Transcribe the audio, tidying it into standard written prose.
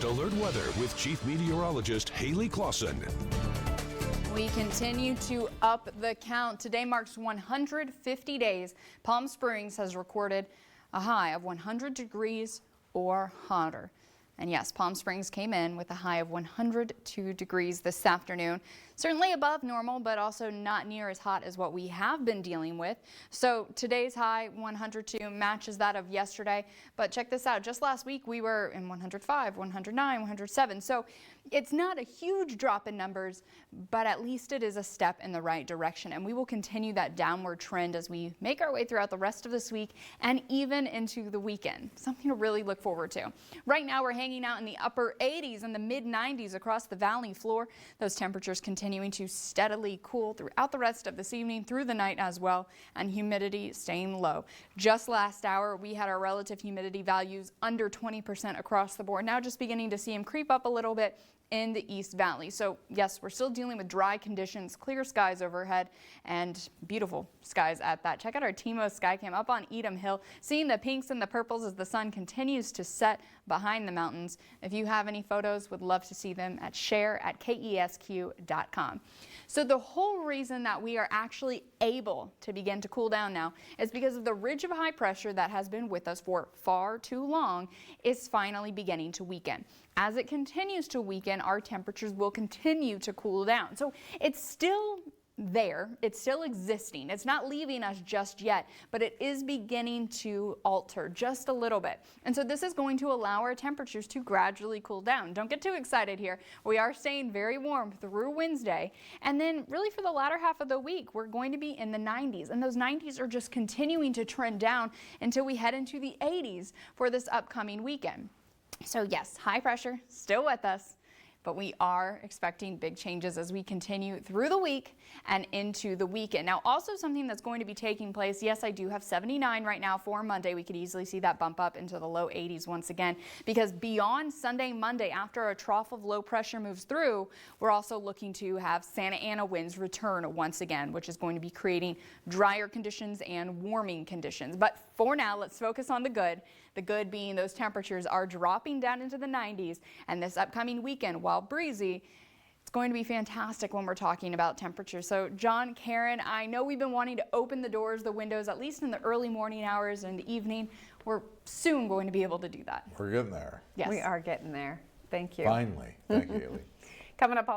Alert weather with Chief Meteorologist Haley Clausen. We continue to up the count. Today marks 150 days. Palm Springs has recorded a high of 100 degrees or hotter. And yes, Palm Springs came in with a high of 102 degrees this afternoon. Certainly above normal, but also not near as hot as what we have been dealing with. So today's high, 102, matches that of yesterday. But check this out. Just last week, we were in 105, 109, 107. So it's not a huge drop in numbers, but at least it is a step in the right direction. And we will continue that downward trend as we make our way throughout the rest of this week and even into the weekend. Something to really look forward to. Right now, we're hanging out in the upper 80s and the mid 90s across the valley floor. Those temperatures continuing to steadily cool throughout the rest of this evening, through the night as well, and humidity staying low. Just last hour, we had our relative humidity values under 20% across the board. Now just beginning to see them creep up a little bit in the East Valley. So yes, we're still dealing with dry conditions, clear skies overhead, and beautiful skies at that. Check out our TMO sky cam up on EDOM Hill, seeing the pinks and the purples as the sun continues to set behind the mountains. If you have any photos, would love to see them at share@kesq.com. So the whole reason that we are actually able to begin to cool down now is because of the ridge of high pressure that has been with us for far too long is finally beginning to weaken. As it continues to weaken, our temperatures will continue to cool down. So it's still there, it's still existing. It's not leaving us just yet, but it is beginning to alter just a little bit. And so this is going to allow our temperatures to gradually cool down. Don't get too excited here. We are staying very warm through Wednesday. And then really for the latter half of the week, we're going to be in the 90s. And those 90s are just continuing to trend down until we head into the 80s for this upcoming weekend. So yes, high pressure still with us, but we are expecting big changes as we continue through the week and into the weekend. Now, also something that's going to be taking place, yes, I do have 79 right now for Monday. We could easily see that bump up into the low 80s once again, because beyond Sunday, Monday, after a trough of low pressure moves through, we're also looking to have Santa Ana winds return once again, which is going to be creating drier conditions and warming conditions. But for now, let's focus on the good. The good being those temperatures are dropping down into the 90s, and this upcoming weekend, while breezy, it's going to be fantastic when we're talking about temperatures. So John, Karen, I know we've been wanting to open the doors, the windows, at least in the early morning hours and the evening. We're soon going to be able to do that. We're getting there. Yes. We are getting there. Thank you. Finally. Thank you, Haley. Coming up on